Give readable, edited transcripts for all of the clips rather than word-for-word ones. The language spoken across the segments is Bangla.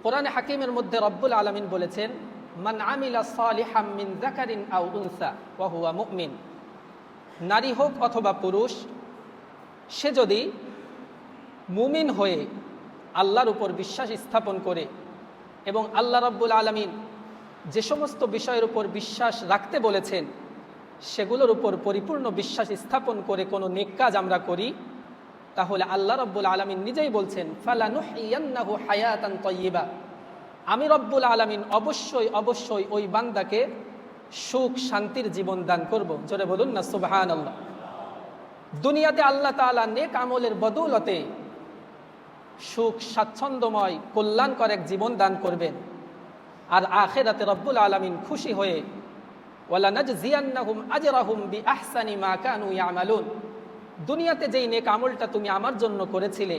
কোরআনে হাকিমের মধ্যে রব্বুল আলামিন বলেছেন, মান আমিলা সালিহাম মিন যাকারিন আও উনসা ওয়া হুয়া মুমিন। নারী হোক অথবা পুরুষ, সে যদি মুমিন হয়ে আল্লাহর উপর বিশ্বাস স্থাপন করে এবং আল্লাহ রব্বুল আলামিন যে সমস্ত বিষয়ের উপর বিশ্বাস রাখতে বলেছেন সেগুলোর উপর পরিপূর্ণ বিশ্বাস স্থাপন করে কোনো নেক কাজ আমরা করি, তাহলে আল্লাহ রব্বুল আলামিন নিজেই বলছেন, ফালানুহইয়ান্নাহু হায়াতান তাইয়্যিবা, আমি রব্বুল আলামিন অবশ্যই অবশ্যই ওই বান্দাকে সুখ শান্তির জীবন দান করব। জোরে বলুন না সুবহানাল্লাহ। দুনিয়াতে আল্লাহ তাআলা নেক আমলের বদৌলতে সুখ স্বাচ্ছন্দ্যময় কল্যাণকর এক জীবন দান করবেন, আর আখিরাতে রব্বুল আলামিন খুশি হয়ে ওয়ালানাজজিয়ান্নাহুম আজরাহুম বিআহসানি মা কানু ইয়ামালুন, দুনিয়াতে যেই নেক আমলটা তুমি আমার জন্য করেছিলে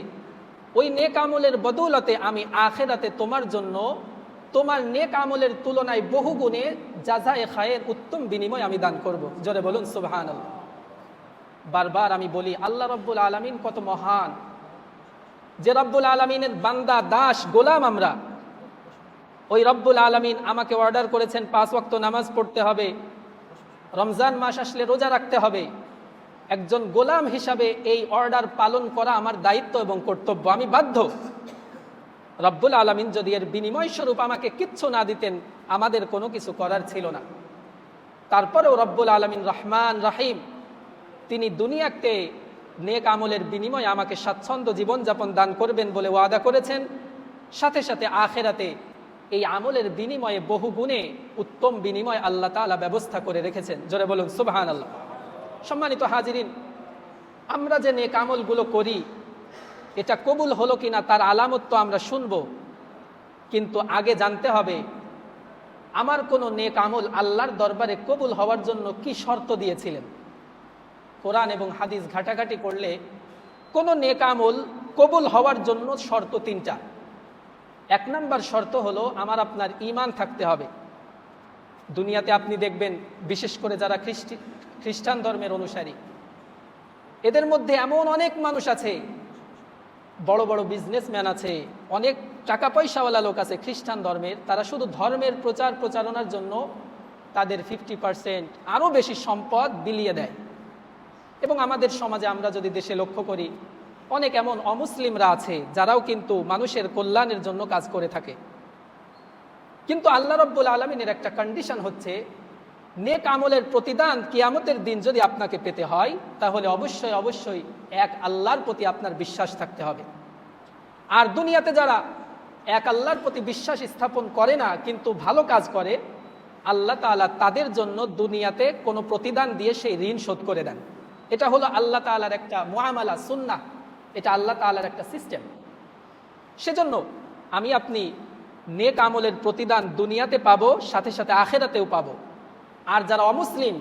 ওই নেক আমলের বদৌলতে আমি আখিরাতে তোমার জন্য তোমার নেক আমলের তুলনায় বহুগুণে জাযায়ে খায়ের উত্তম বিনিময় আমি দান করব। জোরে বলুন সুবহানাল্লাহ। বারবার আমি বলি, আল্লাহ রব্বুল আলামিন কত মহান, যে রব্বুল আলামিনের বান্দা দাস গোলাম আমরা। ওই রব্বুল আলামিন আমাকে অর্ডার করেছেন 5 ওয়াক্ত নামাজ পড়তে হবে, রমজান মাস আসলে রোজা রাখতে হবে। একজন গোলাম হিসাবে এই অর্ডার পালন করা আমার দায়িত্ব এবং কর্তব্য, আমি বাধ্য। রব্বুল আলামিন যদি এর বিনিময় স্বরূপ আমাকে কিচ্ছু না দিতেন, আমাদের কোনো কিছু করার ছিল না। তারপরেও রব্বুল আলামিন রহমান রাহিম, তিনি দুনিয়াতে নেক আমলের বিনিময়ে আমাকে স্বাচ্ছন্দ্য জীবনযাপন দান করবেন বলে ওয়াদা করেছেন, সাথে সাথে আখিরাতে এই আমলের বিনিময়ে বহু গুণে উত্তম বিনিময় আল্লাহ তাআলা ব্যবস্থা করে রেখেছেন। জোরে বলুন সুবহানাল্লাহ। সম্মানিত হাজিরিন, আমরা যে নেক আমলগুলো করি এটা কবুল হলো কিনা তার আলামত তো আমরা শুনবো, কিন্তু আগে জানতে হবে আমার কোনো নেক আমল আল্লাহর দরবারে কবুল হওয়ার জন্য কি শর্ত দিয়েছিলেন। কোরআন এবং হাদিস ঘাটাঘাটি করলে কোনো নেক আমল কবুল হওয়ার জন্য শর্ত 3টা। 1 নম্বর শর্ত হলো আমার আপনার ঈমান থাকতে হবে। দুনিয়াতে আপনি দেখবেন বিশেষ করে যারা খ্রিস্টান ধর্মের অনুসারী, এদের মধ্যে এমন অনেক মানুষ আছে, বড় বড় বিজনেসম্যান আছে, অনেক টাকা পয়সাওয়ালা লোক আছে খ্রিস্টান ধর্মের, তারা শুধু ধর্মের প্রচার প্রচারণার জন্য তাদের 50% আরও বেশি সম্পদ বিলিয়ে দেয়। এবং আমাদের সমাজে আমরা যদি দেশে লক্ষ্য করি, অনেক এমন অমুসলিমরা আছে যারাও কিন্তু মানুষের কল্যাণের জন্য কাজ করে থাকে। কিন্তু আল্লাহ রব্বুল আলামিনের একটা কন্ডিশন হচ্ছে, নেক আমলের প্রতিদান কিয়ামতের দিন যদি আপনাকে পেতে হয় তাহলে অবশ্যই অবশ্যই এক আল্লাহর প্রতি আপনার বিশ্বাস থাকতে হবে। আর দুনিয়াতে যারা এক আল্লাহর প্রতি বিশ্বাস স্থাপন করে না কিন্তু ভালো কাজ করে, আল্লাহ তাআলা তাদের জন্য দুনিয়াতে কোনো প্রতিদান দিয়ে সেই ঋণ শোধ করে দেন। এটা হলো আল্লাহ তাআলার একটা মুআমালা, সুন্নাহ, এটা আল্লাহ তাআলার একটা সিস্টেম। সেজন্য আমি আপনি নেক আমলের প্রতিদান দুনিয়াতে পাবো, সাথে সাথে আখিরাতেও পাবো। আর যারা অমুসলিম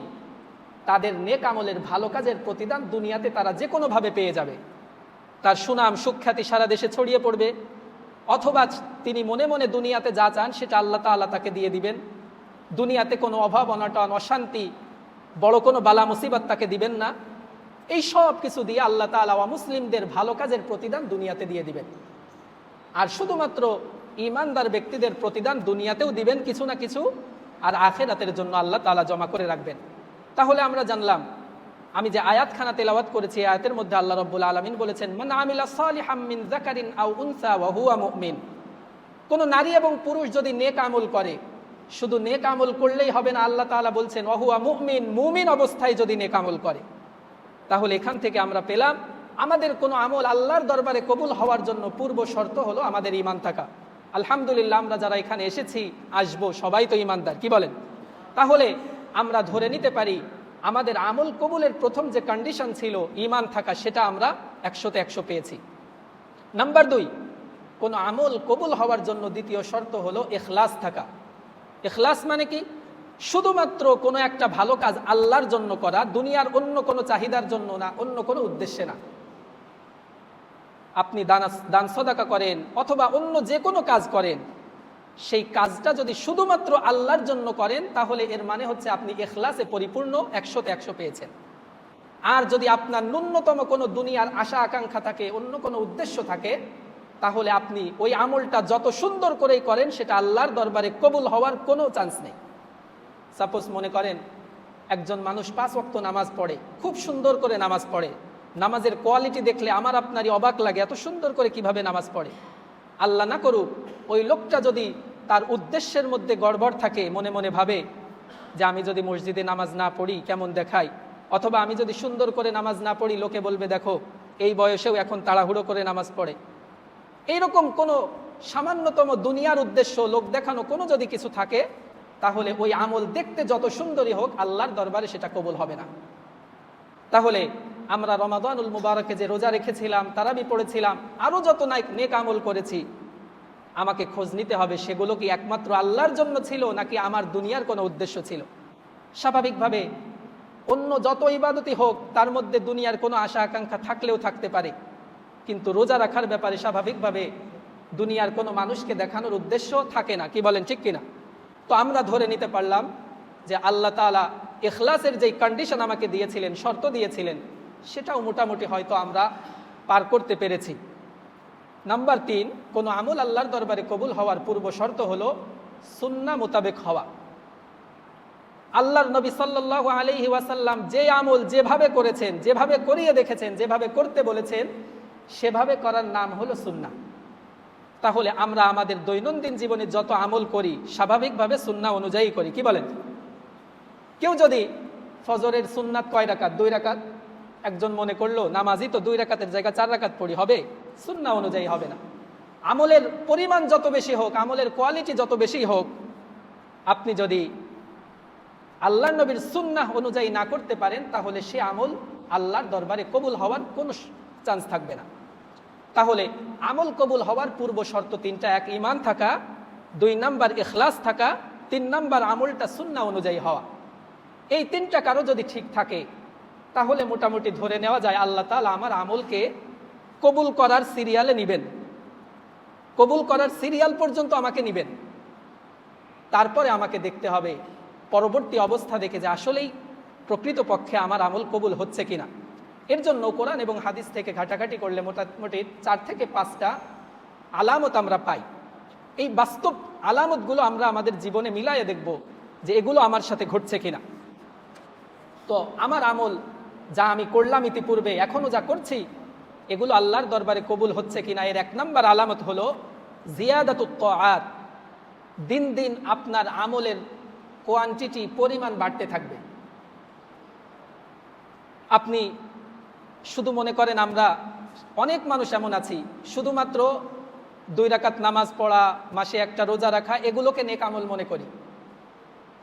তাদের নেক আমলের ভালো কাজের প্রতিদান দুনিয়াতে তারা যে কোনোভাবে পেয়ে যাবে। তার সুনাম সুখ্যাতি সারা দেশে ছড়িয়ে পড়বে, অথবা তিনি মনে মনে দুনিয়াতে যা চান সেটা আল্লাহ তাআলা তাকে দিয়ে দিবেন। দুনিয়াতে কোনো অভাব অনটন অশান্তি বড় কোনো বালা মুসিবত তাকে দিবেন না। এই সব কিছু দিয়ে আল্লাহ তাআলা মুসলিমদের ভালো কাজের প্রতিদান দুনিয়াতে দিয়ে দিবেন। আর শুধুমাত্র ঈমানদার ব্যক্তিদের প্রতিদান দুনিয়াতেও দিবেন কিছু না কিছু, আর আখিরাতের জন্য আল্লাহ তাআলা জমা করে রাখবেন। তাহলে আমরা জানলাম, আমি যে আয়াতখানা তেলাওয়াত করেছি আয়াতের মধ্যে আল্লাহ রাব্বুল আলামিন বলেছেন, মান আমিলা সালিহাম মিন যাকারিন আও উনসা ওয়া হুয়া মুমিন। কোনো নারী এবং পুরুষ যদি নেক আমল করে, শুধু নেক আমল করলেই হবে না, আল্লাহ তাআলা বলছেন ওয়া হুয়া মুমিন, মুমিন অবস্থায় যদি নেক আমল করে, তাহলে এখান থেকে আমরা পেলাম আমাদের কোনো আমল আল্লাহর দরবারে কবুল হওয়ার জন্য পূর্ব শর্ত হলো আমাদের ঈমান থাকা। আলহামদুলিল্লাহ, আমরা যারা এখানে এসেছি আসবো সবাই তো ঈমানদার, কি বলেন? তাহলে আমরা ধরে নিতে পারি আমাদের আমল কবুলের প্রথম যে কন্ডিশন ছিল ঈমান থাকা, সেটা আমরা 100তে 100 পেয়েছি। নাম্বার 2, কোনো আমল কবুল হওয়ার জন্য দ্বিতীয় শর্ত হলো ইখলাস থাকা। ইখলাস মানে কি? শুধুমাত্র কোনো একটা ভালো কাজ আল্লাহর জন্য করা, দুনিয়ার অন্য কোনো চাহিদার জন্য না, অন্য কোনো উদ্দেশ্যে না। আপনি দান সদাকা করেন অথবা অন্য যে কোনো কাজ করেন, সেই কাজটা যদি শুধুমাত্র আল্লাহর জন্য করেন তাহলে এর মানে হচ্ছে আপনি ইখলাসে পরিপূর্ণ 100তে 100 পেয়েছেন। আর যদি আপনার ন্যূনতম কোনো দুনিয়ার আশা আকাঙ্ক্ষা থাকে, অন্য কোনো উদ্দেশ্য থাকে, তাহলে আপনি ওই আমলটা যত সুন্দর করেই করেন সেটা আল্লাহর দরবারে কবুল হওয়ার কোনো চান্স নেই। সাপোজ মনে করেন একজন মানুষ 5 ওয়াক্ত নামাজ পড়ে, খুব সুন্দর করে নামাজ পড়ে, নামাজের কোয়ালিটি দেখলে আমার আপনারই অবাক লাগে, এত সুন্দর করে কিভাবে নামাজ পড়ে। আল্লাহ না করুক ওই লোকটা যদি তার উদ্দেশ্যের মধ্যে গড়বড় থাকে, মনে মনে ভাবে যে আমি যদি মসজিদে নামাজ না পড়ি কেমন দেখাই, অথবা আমি যদি সুন্দর করে নামাজ না পড়ি লোকে বলবে দেখো এই বয়সেও এখন তাড়াহুড়ো করে নামাজ পড়ে। এইরকম কোনো সামান্যতম দুনিয়ার উদ্দেশ্য, লোক দেখানো কোনো যদি কিছু থাকে, তাহলে ওই আমল দেখতে যত সুন্দরই হোক আল্লাহর দরবারে সেটা কবুল হবে না। তাহলে আমরা রমাদানুল মুবারকে যে রোজা রেখেছিলাম, তারাবি পড়েছিলাম, আরও যত নেক আমল করেছি, আমাকে খোঁজ নিতে হবে সেগুলো কি একমাত্র আল্লাহর জন্য ছিল নাকি আমার দুনিয়ার কোনো উদ্দেশ্য ছিল। স্বাভাবিকভাবে অন্য যত ইবাদতই হোক তার মধ্যে দুনিয়ার কোনো আশা আকাঙ্ক্ষা থাকলেও থাকতে পারে, কিন্তু রোজা রাখার ব্যাপারে স্বাভাবিকভাবে দুনিয়ার কোনো মানুষকে দেখানোর উদ্দেশ্য থাকে না। কি বলেন, ঠিক কিনা? তো আমরা ধরে নিতে পারলাম যে আল্লাহ তাআলা ইখলাসের যেই কন্ডিশন আমাকে দিয়েছিলেন, শর্ত দিয়েছিলেন, সেটাও মোটামুটি হয়তো আমরা পার করতে পেরেছি। নাম্বার 3, কোনো আমল আল্লাহর দরবারে কবুল হওয়ার পূর্ব শর্ত হলো সুন্নাহ মোতাবেক হওয়া। আল্লাহর নবী সাল্লাল্লাহু আলাইহি ওয়াসাল্লাম যে আমল যেভাবে করেছেন, যেভাবে করিয়ে দেখেছেন, যেভাবে করতে বলেছেন, সেভাবে করার নাম হলো সুন্নাহ। তাহলে আমরা আমাদের দৈনন্দিন জীবনে যত আমল করি স্বাভাবিকভাবে সুন্নাহ অনুযায়ী করি। কি বলেন? কেউ যদি ফজরের সুন্নাত কয় রাকাত? 2 রাকাত। একজন মনে করলো নামাজি তো 2 রাকাতের জায়গায় 4 রাকাত পড়ি, হবে? সুন্নাহ অনুযায়ী হবে না। আমলের পরিমাণ যত বেশি হোক, আমলের কোয়ালিটি যত বেশি হোক, আপনি যদি আল্লাহর নবীর সুন্নাহ অনুযায়ী না করতে পারেন তাহলে সে আমল আল্লাহর দরবারে কবুল হওয়ার কোনো চান্স থাকবে না। তাহলে আমল কবুল হওয়ার পূর্ব শর্ত 3টা: 1, ঈমান থাকা; 2 নাম্বার ইখলাস থাকা; 3 নাম্বার আমলটা সুন্নাহ অনুযায়ী হওয়া। এই 3টা কারো যদি ঠিক থাকে তাহলে মোটামুটি ধরে নেওয়া যায় আল্লাহ তাআলা আমার আমলকে কবুল করার সিরিয়ালে নেবেন, কবুল করার সিরিয়াল পর্যন্ত আমাকে নেবেন। তারপরে আমাকে দেখতে হবে পরবর্তী অবস্থা দেখে যে আসলেই প্রকৃতপক্ষে আমার আমল কবুল হচ্ছে কিনা। এর জন্য কোরআন এবং হাদিস থেকে ঘাটাঘাটি করলে মোটামুটি 4 থেকে 5টা আলামত আমরা পাই। এই বাস্তব আলামতগুলো আমরা আমাদের জীবনে মিলাইয়ে দেখব যে এগুলো আমার সাথে ঘটছে কিনা। তো আমার আমল যা আমি করলাম ইতিপূর্বে, এখনও যা করছি, এগুলো আল্লাহর দরবারে কবুল হচ্ছে কিনা। এর 1 নাম্বার আলামত হলো জিয়াদাতুত তাআত। দিন দিন আপনার আমলের কোয়ান্টিটি, পরিমাণ বাড়তে থাকবে। আপনি শুধু মনে করেন, আমরা অনেক মানুষ এমন আছি শুধুমাত্র 2 রাকাত নামাজ পড়া, মাসে একটা রোজা রাখা, এগুলোকে নেক আমল মনে করি।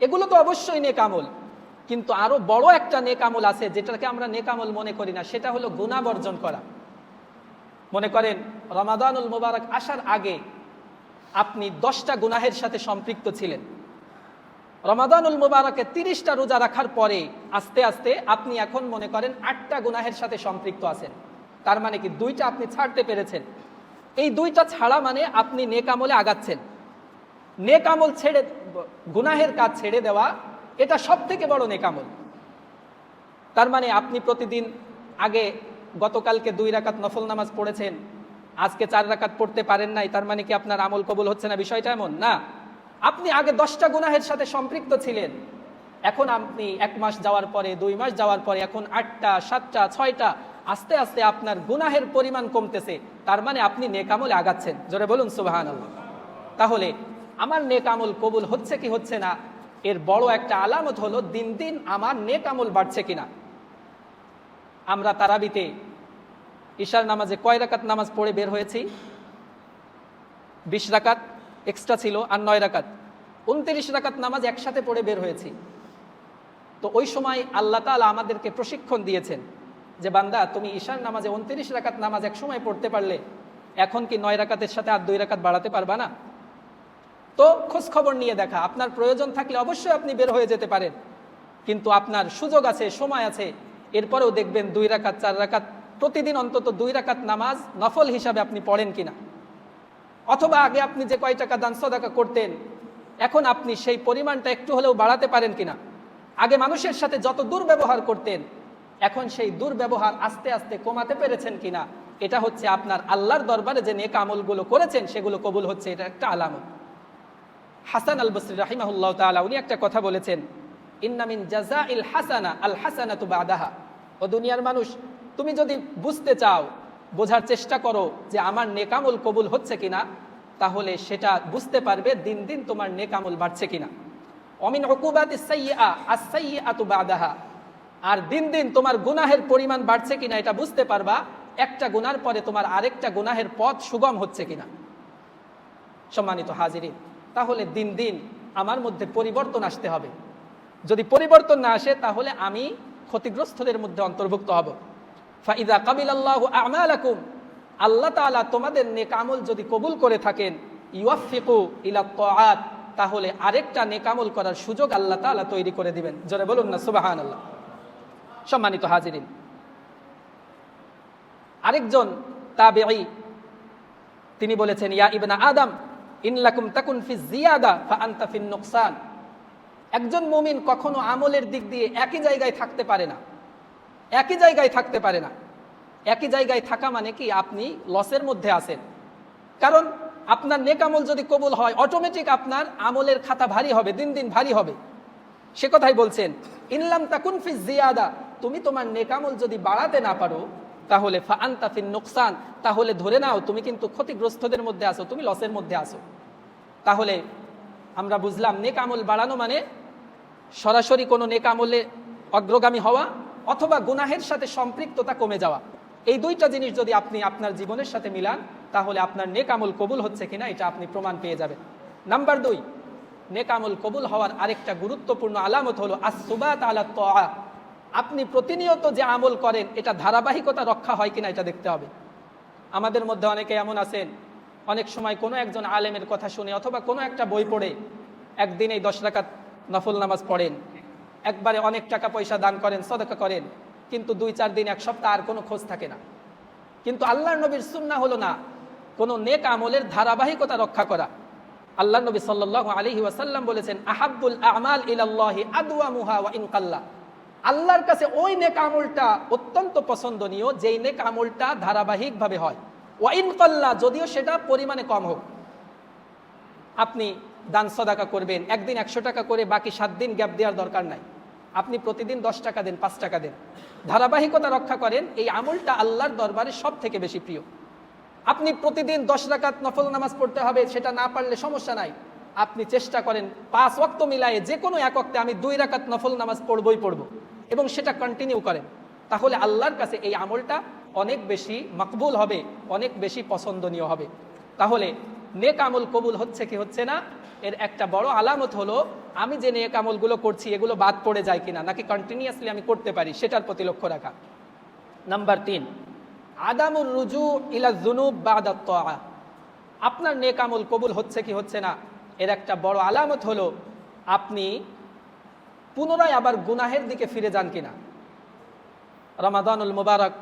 এগুলো তো অবশ্যই নেক আমল, কিন্তু আরো বড় একটা নেক আমল আছে যেটাকে আমরা নেক আমল মনে করি না, সেটা হলো গুনাহ বর্জন করা। মনে করেন রমাদানুল মুবারক আসার আগে আপনি 10টা গুনাহের সাথে সম্পৃক্ত ছিলেন। রমাদানুল মুবারকে 30টা রোজা রাখার পরে আস্তে আস্তে আপনি এখন মনে করেন 8টা গুনাহের সাথে সম্পৃক্ত আছেন। তার মানে কি 2টা আপনি ছাড়তে পেরেছেন। এই 2টা ছাড়া মানে আপনি নেক আমলে আগাচ্ছেন। নেক আমল ছেড়ে, গুনাহের কাজ ছেড়ে দেওয়া, এটা সব থেকে বড় নেক আমল। তার মানে আপনি প্রতিদিন আগে গতকালকে 2 রাকাত নফল নামাজ পড়েছেন, আজকে 4 রাকাত পড়তে পারেন নাই, তার মানে কি আপনার আমল কবুল হচ্ছে না? বিষয়টা এমন না। আপনি আগে 10টা গুনাহের সাথে সম্পৃক্ত ছিলেন, এখন আপনি 1 মাস যাওয়ার পরে, 2 মাস যাওয়ার পরে এখন 8টা, 7টা, 6টা, আস্তে আস্তে আপনার গুনাহের পরিমাণ কমতেছে। তার মানে আপনি নেক আমলে আগাচ্ছেন। জোরে বলুন সুবহানাল্লাহ। তাহলে আমার নেক আমল কবুল হচ্ছে কি হচ্ছে না, এর বড় একটা আলামত হলো দিন দিন আমার নেক আমল বাড়ছে কিনা। আমরা তারাবিতে ইশার নামাজে কয় রাকাত নামাজ পড়ে বের হয়েছি? 20 রাকাত এক্সট্রা ছিল, আর 9 রাকাত, 29 রাকাত নামাজ একসাথে পড়ে বের হয়েছি। তো ওই সময় আল্লাহ তাআলা আমাদেরকে প্রশিক্ষণ দিয়েছেন যে বান্দা, তুমি ইশার নামাজে 29 রাকাত নামাজ এক সময় পড়তে পারলে, এখন কি 9 রাকাতের সাথে আর 2 রাকাত বাড়াতে পারবা না? তো খোঁজ খবর নিয়ে দেখা, আপনার প্রয়োজন থাকলে অবশ্যই আপনি বের হয়ে যেতে পারেন, কিন্তু আপনার সুযোগ আছে, সময় আছে, এরপরেও দেখবেন 2 রাকাত 4 রাকাত প্রতিদিন অন্তত 2 রাকাত নামাজ নফল হিসাবে আপনি পড়েন কিনা। অথবা আগে আপনি যে কয় টাকা দান সদকা করতেন, এখন আপনি সেই পরিমাণটা একটু হলেও বাড়াতে পারেন কিনা। আগে মানুষের সাথে যত দুর্ব্যবহার করতেন, এখন সেই দুর্ব্যবহার আস্তে আস্তে কমাতে পেরেছেন কিনা। এটা হচ্ছে আপনার আল্লাহর দরবারে যে নেক আমলগুলো করেছেন সেগুলো কবুল হচ্ছে, এটা একটা আলামত। হাসান আল বসরি রাহিমাহুল্লাহ তাআলা উনি একটা কথা বলেছেন, ইন্না মিন জাযাইল হাসানা আল হাসানাতু বাদাহা। ও দুনিয়ার মানুষ, তুমি যদি বুঝতে চাও, বোঝার চেষ্টা করো যে আমার নেক আমল কবুল হচ্ছে কিনা, তাহলে সেটা বুঝতে পারবে দিন দিন তোমার নেক আমল বাড়ছে কিনা। অমিন উকুবাতিস সাইয়্যা আস-সাইয়্যাতু বাদাহা। আর দিন দিন তোমার গুনাহের পরিমাণ বাড়ছে কিনা এটা বুঝতে পারবা একটা গুনার পরে তোমার আরেকটা গুনাহের পথ সুগম হচ্ছে কিনা। সম্মানিত হাজিরিন, তাহলে দিন দিন আমার মধ্যে পরিবর্তন আসতে হবে। যদি পরিবর্তন না আসে তাহলে আমি ক্ষতিগ্রস্তদের মধ্যে অন্তর্ভুক্ত হব। ফাইদা কাবিলাল্লাহু আমালাকুম, আল্লাহ তাআলা তোমাদের নেক আমল যদি কবুল করে থাকেন, ইউয়াফিকু ইলা তাআত, তাহলে আরেকটা নেক আমল করার সুযোগ আল্লাহ তাআলা তৈরি করে দিবেন। জোরে বলুন না সুবহানাল্লাহ। সম্মানিত হাজিরিন, আরেকজন তাবেঈ তিনি বলেছেন, ইয়া ইবনা আদম ইনলাকুম তাকুন ফি জিয়াদা ফা আনতা ফিন নুকসান। একজন মুমিন কখনো আমলের দিক দিয়ে একই জায়গায় থাকতে পারে না, একই জায়গায় থাকতে পারে না। একই জায়গায় থাকা মানে কি আপনি লসের মধ্যে আছেন। কারণ আপনার নেক আমল যদি কবুল হয়, অটোমেটিক আপনার আমলের খাতা ভারী হবে, দিন দিন ভারী হবে। সে কথাই বলছেন, ইনলাম তাকুন ফি জিয়াদা, তুমি তোমার নেক আমল যদি বাড়াতে না পারো, তাহলে ফা আনতা ফিন নুকসান, তাহলে ধরে নাও তুমি কিন্তু ক্ষতিগ্রস্তদের মধ্যে আছো, তুমি লসের মধ্যে আছো। তাহলে আমরা বুঝলাম নেক আমল বাড়ানো মানে সরাসরি কোনো নেক আমলে অগ্রগামী হওয়া অথবা গুনাহের সাথে সম্পৃক্ততা কমে যাওয়া। এই দুইটা জিনিস যদি আপনি আপনার জীবনের সাথে মিলান, তাহলে আপনার নেক আমল কবুল হচ্ছে কিনা এটা আপনি প্রমাণ পেয়ে যাবেন। নাম্বার 2, নেক আমল কবুল হওয়ার আরেকটা গুরুত্বপূর্ণ আলামত হলো আসসুবাত আলা তাআ। আপনি প্রতিনিয়ত যে আমল করেন এটা ধারাবাহিকতা রক্ষা হয় কিনা এটা দেখতে হবে। আমাদের মধ্যে অনেকে এমন আছেন, অনেক সময় কোনো একজন আলেমের কথা শুনে অথবা কোনো একটা বই পড়ে একদিনেই 10 রাকাত নফল নামাজ পড়েন, একবারে অনেক টাকা পয়সা দান করেন, সদকা করেন, কিন্তু 2-4 দিন, এক সপ্তাহ আর কোনো খোঁজ থাকে না। কিন্তু আল্লাহর নবীর সুন্নাহ হলো না, কোনো নেক আমলের ধারাবাহিকতা রক্ষা করা। আল্লাহর নবী সাল্লাল্লাহু আলাইহি ওয়াসাল্লাম বলেছেন, আহাব্বুল আমাল ইলাল্লাহি আদওয়ামুহা ওয়া ইন কাল্লা। আল্লাহর কাছে ওই নেক আমলটা অত্যন্ত পছন্দনীয় যেই নেক আমলটা ধারাবাহিকভাবে হয়, ওয়া ইন কাল্লা, যদিও সেটা পরিমাণে কম হোক। আপনি দান সদাকা করবেন, একদিন 100 টাকা করে, বাকি 7 দিন গ্যাপ দেওয়ার দরকার নাই। আপনি প্রতিদিন 10 টাকা দেন, 5 টাকা দেন, ধারাবাহিকতা রক্ষা করেন, এই আমলটা আল্লাহর দরবারে সব থেকে বেশি প্রিয়। আপনি প্রতিদিন 10 রাকাত নফল নামাজ পড়তে হবে, সেটা না পারলে সমস্যা নাই, আপনি চেষ্টা করেন 5 ওয়াক্ত মিলায়ে যে কোনো এক ওয়াক্তে আমি 2 রাকাত নফল নামাজ পড়বই পড়ব, এবং সেটা কন্টিনিউ করেন, তাহলে আল্লাহর কাছে এই আমলটা অনেক বেশি মকবুল হবে, অনেক বেশি পছন্দনীয় হবে। তাহলে নেক আমল কবুল হচ্ছে কি হচ্ছে না এর একটা বড় আলামত হলো আমি যে নেক আমলগুলো করছি এগুলো বাদ পড়ে যায় কিনা, নাকি কন্টিনিউয়াসলি আমি করতে পারি, সেটার প্রতি লক্ষ্য রাখা। নাম্বার 3, আদামুর রুজু ইলা যুনুব বাদা তাআ। আপনার নেক আমল কবুল হচ্ছে কি হচ্ছে না এর একটা বড় আলামত হলো আপনি পুনরায় আবার গুনাহের দিকে ফিরে যান কিনা। রমাদানুল মুবারক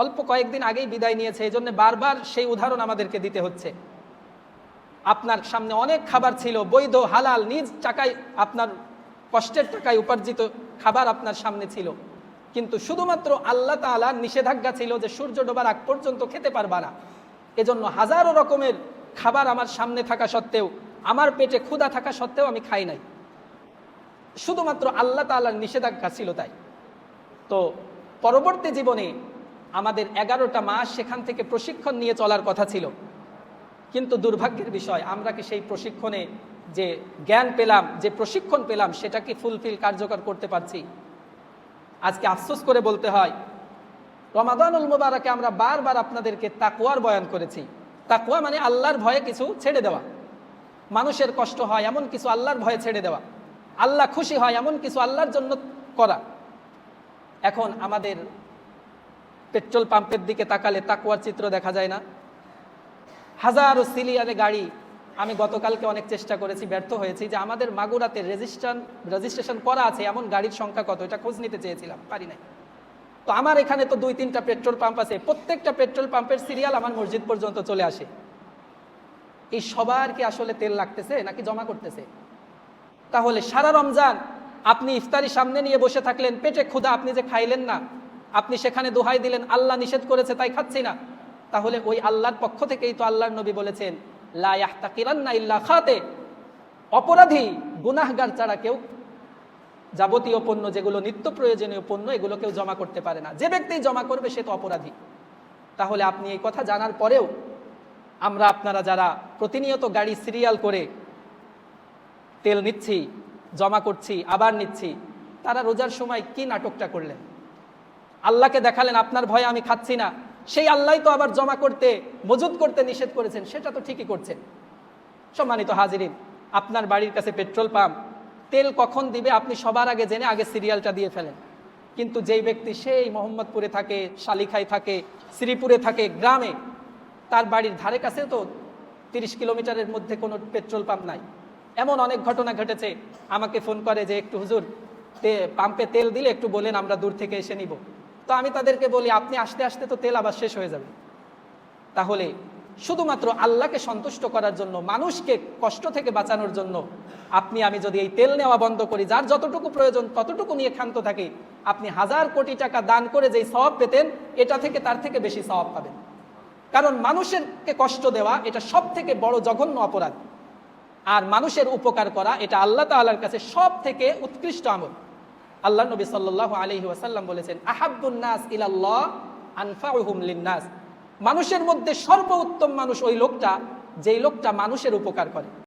অল্প কয়েকদিন আগেই বিদায় নিয়েছে, এই জন্য বারবার সেই উদাহরণ আমাদেরকে দিতে হচ্ছে। আপনার সামনে অনেক খাবার ছিল, বৈধ হালাল, নিজ টাকায়, আপনার কষ্টের টাকায় উপার্জিত খাবার আপনার সামনে ছিল, কিন্তু শুধুমাত্র আল্লাহ তাআলার নিষেধাজ্ঞা ছিল যে সূর্য ডোবার আগ পর্যন্ত খেতে পারবা না। এজন্য হাজারো রকমের খাবার আমার সামনে থাকা সত্ত্বেও, আমার পেটে ক্ষুধা থাকা সত্ত্বেও আমি খাই নাই, শুধুমাত্র আল্লাহ তাআলার নিষেধাজ্ঞা ছিল তাই। তো পরবর্তী জীবনে আমাদের 11টা মাস সেখান থেকে প্রশিক্ষণ নিয়ে চলার কথা ছিল, কিন্তু দুর্ভাগ্যের বিষয় আমরা কি সেই প্রশিক্ষণে যে জ্ঞান পেলাম, যে প্রশিক্ষণ পেলাম, সেটা কি ফুলফিল কার্যকর করতে পারছি? আজকে আফসোস করে বলতে হয়, রমাদানুল মুবারকে আমরা বারবার আপনাদেরকে তাকওয়ার বয়ান করেছি। তাকওয়া মানে আল্লাহর ভয়ে কিছু ছেড়ে দেওয়া, মানুষের কষ্ট হয় এমন কিছু আল্লাহর ভয়ে ছেড়ে দেওয়া, আল্লাহ খুশি হয় এমন কিছু আল্লাহর জন্য করা। এখন আমাদের পেট্রোল পাম্পের দিকে তাকালে তাকওয়ার চিত্র দেখা যায় না। হাজারো সিলিয়ারে গাড়ি, আমি গতকালকে অনেক চেষ্টা করেছি, ব্যর্থ হয়েছি, যে আমাদের মাগুরাতে রেজিস্ট্রেশন করা আছে এমন গাড়ির সংখ্যা কত, এটা খোঁজ নিতে চেয়েছিলাম, পারি নাই। তো আমার এখানে তো 2-3টা পেট্রোল পাম্প আছে, প্রত্যেকটা পেট্রোল পাম্পের সিরিয়াল আমার মসজিদ পর্যন্ত চলে আসে। এই সবার কি আসলে তেল লাগতেছে নাকি জমা করতেছে? তাহলে সারা রমজান আপনি ইফতারি সামনে নিয়ে বসে থাকলেন, পেটে ক্ষুধা, আপনি যে খাইলেন না, আপনি সেখানে দোহাই দিলেন আল্লাহ নিষেধ করেছে তাই খাচ্ছি না, তাহলে ওই আল্লাহর পক্ষ থেকেই তো আল্লাহর নবী বলেছেন লা ইয়াহতাকিরান্না ইল্লা খাতে, অপরাধী গুনাহগার ছাড়া কেউ যাবতীয় পণ্য, যেগুলো নিত্য প্রয়োজনীয় পণ্য, এগুলো কেউ জমা করতে পারে না। যে ব্যক্তি জমা করবে সে তো অপরাধী। তাহলে আপনি এই কথা জানার পরেও আমরা, আপনারা যারা প্রতিনিয়ত গাড়ি সিরিয়াল করে তেল নিচ্ছি, জমা করছি, আবার নিচ্ছি, তারা রোজার সময় কি নাটকটা করলেন? আল্লাহকে দেখালেন আপনার ভয়ে আমি খাচ্ছি না, সেই আল্লাহ তো আবার জমা করতে, মজুদ করতে নিষেধ করেছেন, সেটা তো ঠিকই করছেন। সম্মানিত হাজিরিন, আপনার বাড়ির কাছে পেট্রোল পাম্প, তেল কখন দিবে আপনি সবার আগে জেনে আগে সিরিয়ালটা দিয়ে ফেলেন। কিন্তু যেই ব্যক্তি সেই মোহাম্মদপুরে থাকে, শালিখায় থাকে, শ্রীপুরে থাকে, গ্রামে, তার বাড়ির ধারে কাছে তো 30 কিলোমিটারের মধ্যে কোনো পেট্রোল পাম্প নাই। এমন অনেক ঘটনা ঘটেছে, আমাকে ফোন করে যে একটু হুজুর পাম্পে তেল দিলে একটু বলেন, আমরা দূর থেকে এসে নিব। তো আমি তাদেরকে বলি আপনি আসতে আসতে তো তেল আবার শেষ হয়ে যাবে। তাহলে শুধুমাত্র আল্লাহকে সন্তুষ্ট করার জন্য, মানুষকে কষ্ট থেকে বাঁচানোর জন্য আপনি আমি যদি এই তেল নেওয়া বন্ধ করি, যার যতটুকু প্রয়োজন ততটুকু নিয়ে ক্ষান্ত থাকি, আপনি 1000 কোটি টাকা দান করে যেই সওয়াব পেতেন, এটা থেকে তার থেকে বেশি সওয়াব পাবেন। কারণ মানুষেরকে কষ্ট দেওয়া এটা সব থেকে বড় জঘন্য অপরাধ, আর মানুষের উপকার করা এটা আল্লাহ তাআলার কাছে সব থেকে উৎকৃষ্ট আমল। আল্লাহ নবী সাল্লাল্লাহু আলাইহি ওয়াসাল্লাম বলেছেন, আহাব্বুন নাস ইলাল্লাহ আনফাউহুম লিন্নাস, মানুষের মধ্যে সর্বোত্তম মানুষ ওই লোকটা যেই লোকটা মানুষের উপকার করে।